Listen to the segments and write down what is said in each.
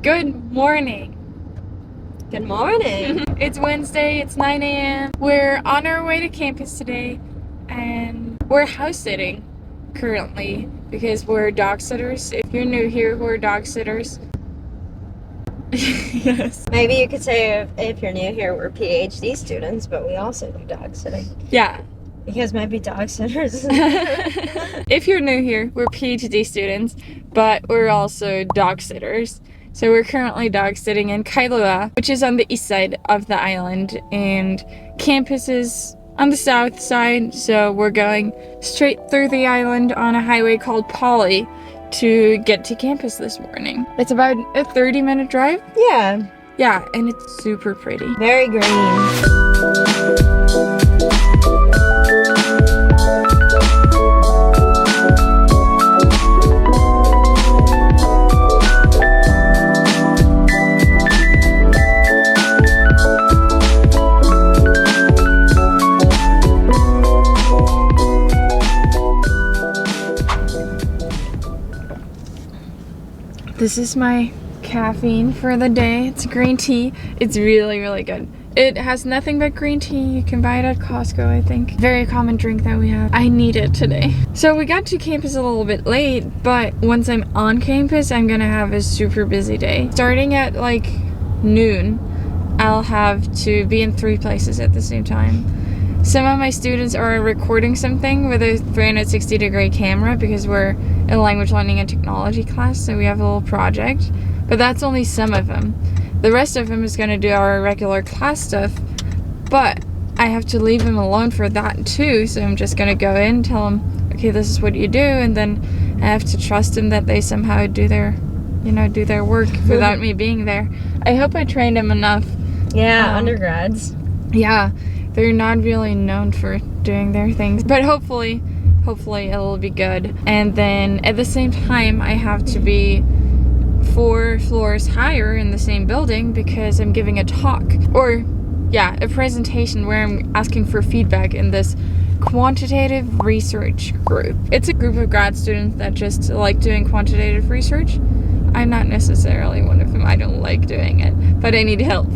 Good morning. Good morning. It's Wednesday, it's 9 a.m. We're on our way to campus today, and we're house sitting currently because we're dog sitters. If you're new here, we're dog sitters. Yes. Maybe you could say if you're new here, we're PhD students, but we also do dog sitting. Yeah. Because maybe dog sitters. If you're new here, we're PhD students, but we're also dog sitters. So we're currently dog sitting in Kailua, which is on the east side of the island, and campus is on the south side, so we're going straight through the island on a highway called Polly to get to campus this morning. It's about a 30-minute drive. Yeah. Yeah, and it's super pretty. Very green. This is my caffeine for the day. It's green tea. It's really, really good. It has nothing but green tea. You can buy it at Costco, I think. Very common drink that we have. I need it today. So we got to campus a little bit late, but once I'm on campus, I'm gonna have a super busy day. Starting at like noon, I'll have to be in 3 places at the same time. Some of my students are recording something with a 360-degree camera because we're in a language learning and technology class, so we have a little project. But that's only some of them. The rest of them is going to do our regular class stuff, but I have to leave them alone for that too, so I'm just going to go in, tell them, okay, this is what you do, and then I have to trust them that they somehow do their work without me being there. I hope I trained them enough. Yeah, undergrads. Yeah. They're not really known for doing their things, but hopefully it'll be good. And then at the same time, I have to be 4 floors higher in the same building because I'm giving a talk, or a presentation where I'm asking for feedback in this quantitative research group. It's a group of grad students that just like doing quantitative research. I'm not necessarily one of them. I don't like doing it, but I need help.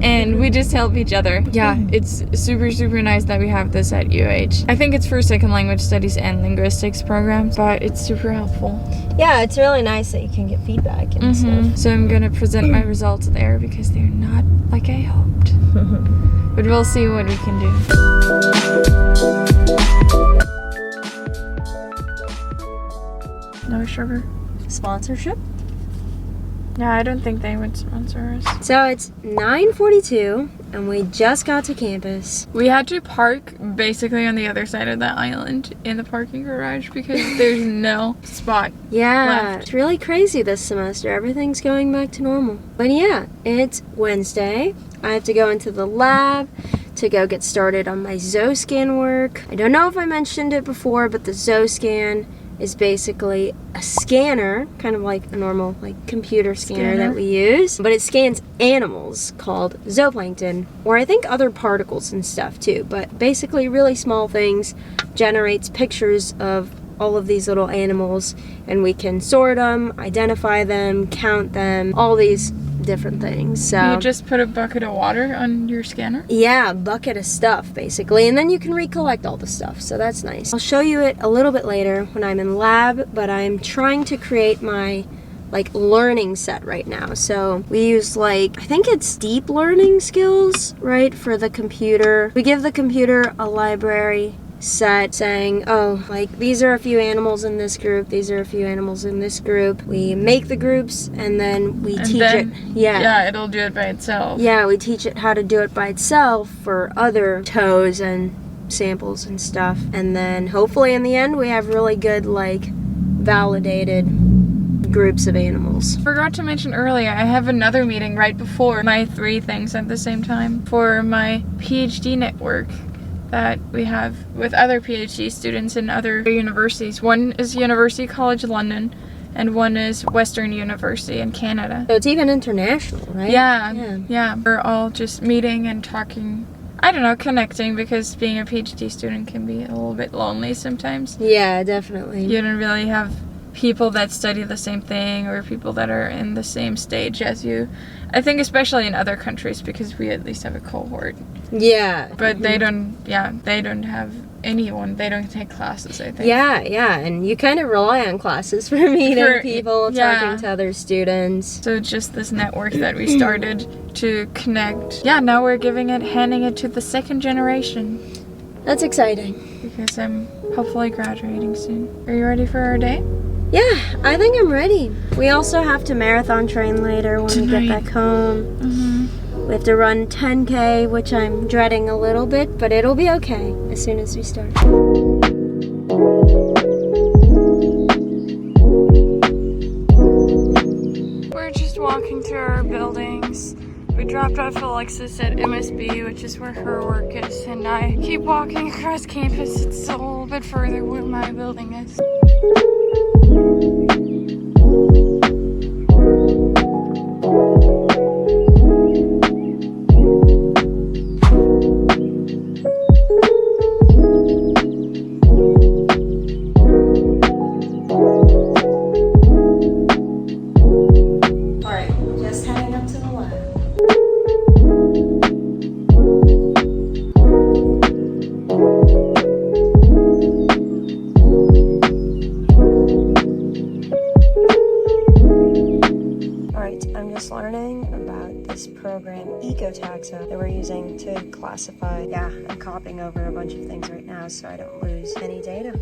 And we just help each other. Yeah, it's super, super nice that we have this at UH. I think it's for second language studies and linguistics programs, but it's super helpful. Yeah, it's really nice that you can get feedback and stuff. So I'm gonna present my results there because they're not like I hoped. But we'll see what we can do. No sugar. Sponsorship? Yeah, I don't think they would sponsor us. So it's 9:42 and we just got to campus. We had to park basically on the other side of the island in the parking garage because there's no spot left. It's really crazy this semester. Everything's going back to normal. But yeah, it's Wednesday. I have to go into the lab to go get started on my ZoScan work. I don't know if I mentioned it before, but the ZoScan is basically a scanner, kind of like a normal computer scanner that we use, but it scans animals called zooplankton, or I think other particles and stuff too, but basically really small things, generates pictures of all of these little animals, and we can sort them, identify them, count them, all these different things. So you just put a bucket of water on your scanner? Yeah, a bucket of stuff basically, and then you can recollect all the stuff, so that's nice. I'll show you it a little bit later when I'm in lab, but I'm trying to create my learning set right now. So we use I think it's deep learning skills, right, for the computer. We give the computer a library set saying, these are a few animals in this group, these are a few animals in this group. We make the groups and then we teach it. Yeah, it'll do it by itself. Yeah, we teach it how to do it by itself for other toes and samples and stuff. And then hopefully in the end we have really good validated groups of animals. Forgot to mention earlier, I have another meeting right before my 3 things at the same time for my PhD network that we have with other PhD students in other universities. One is University College London, and one is Western University in Canada. So it's even international, right? Yeah. We're all just meeting and talking, I don't know, connecting, because being a PhD student can be a little bit lonely sometimes. Yeah, definitely. You don't really have people that study the same thing or people that are in the same stage as you. I think especially in other countries, because we at least have a cohort. Yeah. But they don't have anyone. They don't take classes, I think. Yeah, and you kind of rely on classes for meeting people, talking to other students. So it's just this network that we started to connect. Yeah, now we're handing it to the second generation. That's exciting. Because I'm hopefully graduating soon. Are you ready for our day? Yeah, I think I'm ready. We also have to marathon train later when we get back home. Mm-hmm. We have to run 10K, which I'm dreading a little bit, but it'll be okay as soon as we start. We're just walking through our buildings. We dropped off Alexus at MSB, which is where her work is, and I keep walking across campus. It's a little bit further where my building is. That we're using to classify. Yeah, I'm copying over a bunch of things right now so I don't lose any data.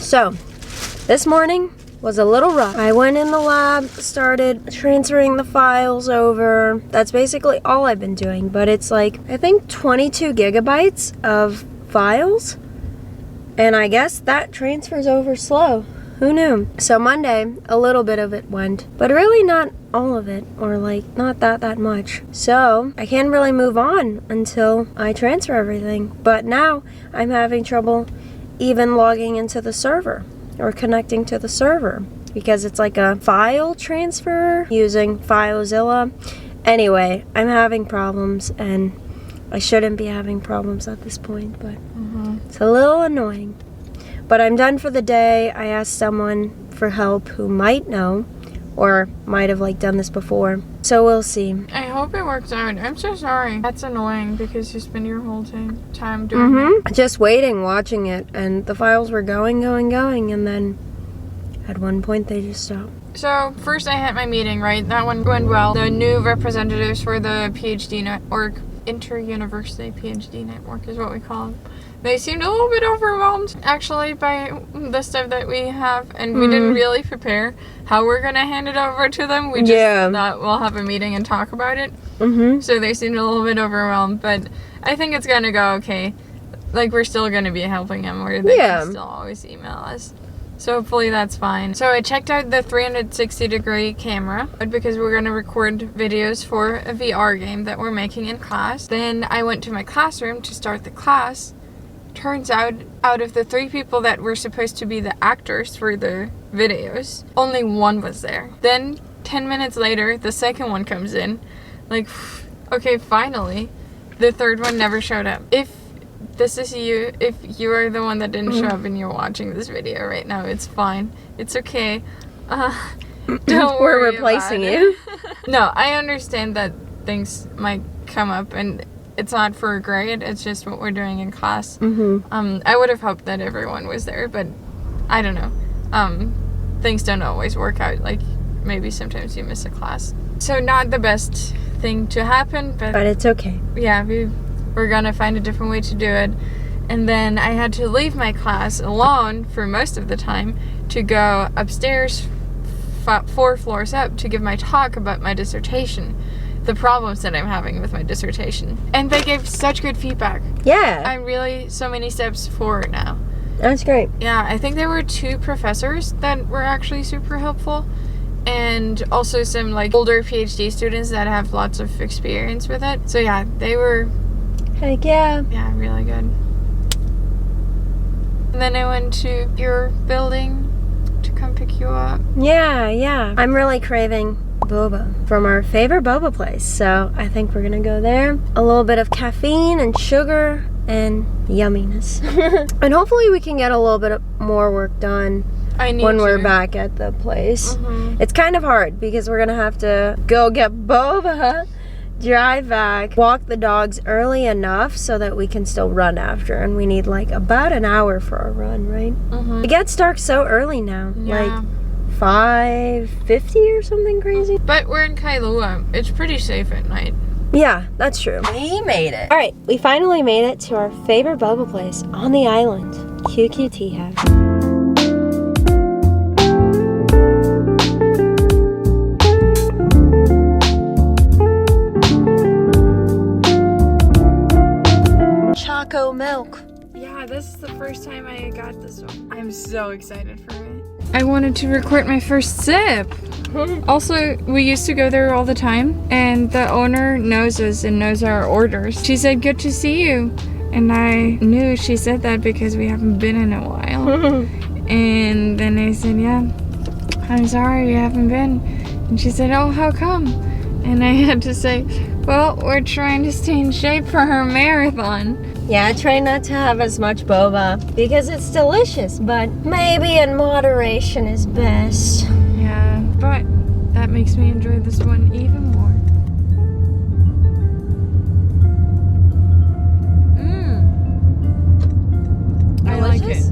So, this morning was a little rough. I went in the lab, started transferring the files over. That's basically all I've been doing, but it's like, I think 22 gigabytes of files, and I guess that transfers over slow. Who knew? So Monday, a little bit of it went, but really not all of it, or like not that much. So I can't really move on until I transfer everything, but now I'm having trouble even logging into the server or connecting to the server because it's like a file transfer using FileZilla. Anyway, I'm having problems, and I shouldn't be having problems at this point, but it's a little annoying. But I'm done for the day. I asked someone for help who might know or might have like done this before. So we'll see. I hope it works out. I'm so sorry. That's annoying because you spend your whole time doing it. Just waiting, watching it, and the files were going, and then at one point they just stopped. So first I had my meeting, right? That one went well. The new representatives for the PhD network, inter-university PhD network is what we call them. They seemed a little bit overwhelmed, actually, by the stuff that we have, and we didn't really prepare how we're going to hand it over to them. We just thought we'll have a meeting and talk about it. So they seemed a little bit overwhelmed, but I think it's going to go okay. Like, we're still going to be helping them, or they can still always email us. So hopefully that's fine. So I checked out the 360-degree camera because we're going to record videos for a VR game that we're making in class. Then I went to my classroom to start the class. Turns out of the 3 people that were supposed to be the actors for the videos, only 1 was there. Then 10 minutes later, the second one comes in. Like, okay, finally. The third one never showed up. If this is you, if you are the one that didn't show up and you're watching this video right now, it's fine. It's okay. Don't worry. We're replacing you. No, I understand that things might come up, and it's not for a grade, it's just what we're doing in class. I would have hoped that everyone was there, but I don't know. Things don't always work out. Like, maybe sometimes you miss a class. So not the best thing to happen, but it's okay. Yeah, we're gonna find a different way to do it. And then I had to leave my class alone for most of the time to go upstairs 4 floors up to give my talk about my dissertation. The problems that I'm having with my dissertation. And they gave such good feedback. Yeah. I'm really so many steps forward now. That's great. Yeah, I think there were 2 professors that were actually super helpful. And also some like older PhD students that have lots of experience with it. So yeah, they were Heck yeah. really good. And then I went to your building to come pick you up. Yeah. I'm really craving boba from our favorite boba place. So I think we're gonna go there. A little bit of caffeine and sugar and yumminess. And hopefully we can get a little bit more work done when we're back at the place. It's kind of hard because we're gonna have to go get boba, drive back, walk the dogs early enough so that we can still run after, and we need like about an hour for our run, right? It gets dark so early now, like 5:50 or something crazy. But we're in Kailua. It's pretty safe at night. Yeah, that's true. We made it. All right, we finally made it to our favorite boba place on the island, QQT House. Choco milk. Yeah, this is the first time I got this one. I'm so excited for it. I wanted to record my first sip. Also, we used to go there all the time, and the owner knows us and knows our orders. She said, "Good to see you." And I knew she said that because we haven't been in a while. And then I said, "Yeah, I'm sorry we haven't been." And she said, "Oh, how come?" And I had to say, "Well, we're trying to stay in shape for her marathon." Yeah, try not to have as much boba because it's delicious, but maybe in moderation is best. Yeah, but that makes me enjoy this one even more. I like it.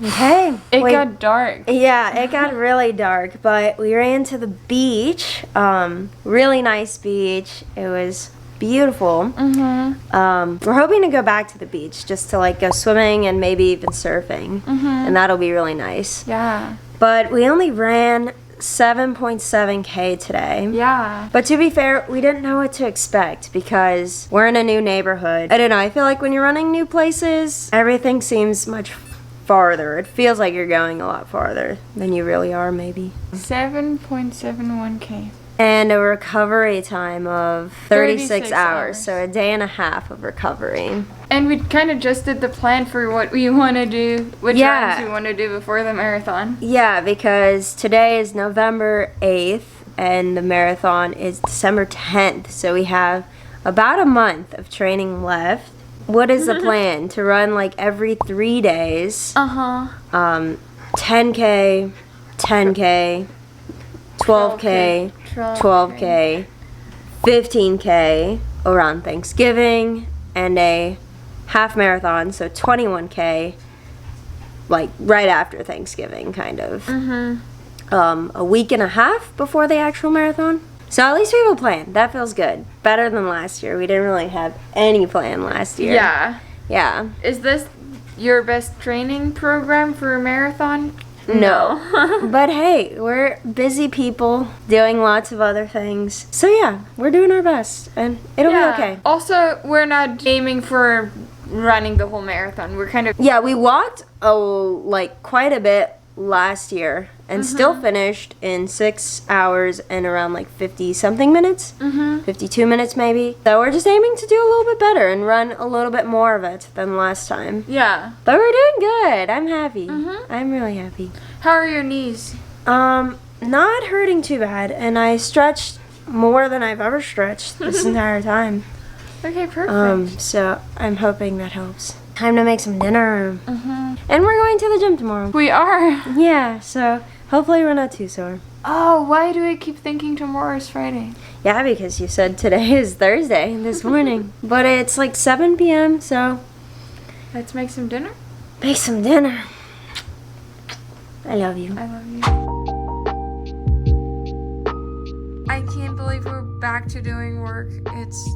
Okay. It got dark. Yeah, it got really dark, but we ran to the beach. Really nice beach. It was beautiful. We're hoping to go back to the beach just to like go swimming and maybe even surfing, and that'll be really nice. Yeah. But we only ran 7.7K today. Yeah. But to be fair, we didn't know what to expect because we're in a new neighborhood. I don't know, I feel like when you're running new places, everything seems much farther. It feels like you're going a lot farther than you really are, maybe. 7.71K. And a recovery time of 36 hours, hours. so a day and a half of recovery. And we kind of just did the plan for what we want to do, which Yeah. runs we want to do before the marathon. Yeah, because today is November 8th and the marathon is December 10th, so we have about a month of training left. What is the plan? To run like every 3 days. 10K, 10K, 12K, 12K, 15K around Thanksgiving, and a half marathon, so 21K, like right after Thanksgiving, kind of. A week and a half before the actual marathon. So at least we have a plan. That feels good. Better than last year. We didn't really have any plan last year. Yeah. Yeah. Is this your best training program for a marathon? No. But hey, we're busy people doing lots of other things. So yeah, we're doing our best and it'll be okay. Also, we're not aiming for running the whole marathon. We're kind of... Yeah, we walked like quite a bit last year and still finished in 6 hours and around like 50 something minutes, 52 minutes maybe. So we're just aiming to do a little bit better and run a little bit more of it than last time. Yeah. But we're doing good. I'm happy. I'm really happy. How are your knees? Not hurting too bad, and I stretched more than I've ever stretched this entire time. Okay, perfect. So I'm hoping that helps. time to make some dinner. And we're going to the gym tomorrow. We are. Yeah, so hopefully we're not too sore. Oh, why do I keep thinking tomorrow is Friday? Yeah, because you said today is Thursday this morning. But it's like 7 p.m., so Let's make some dinner. make some dinner. I love you. I love you. I can't believe we're back to doing work. It's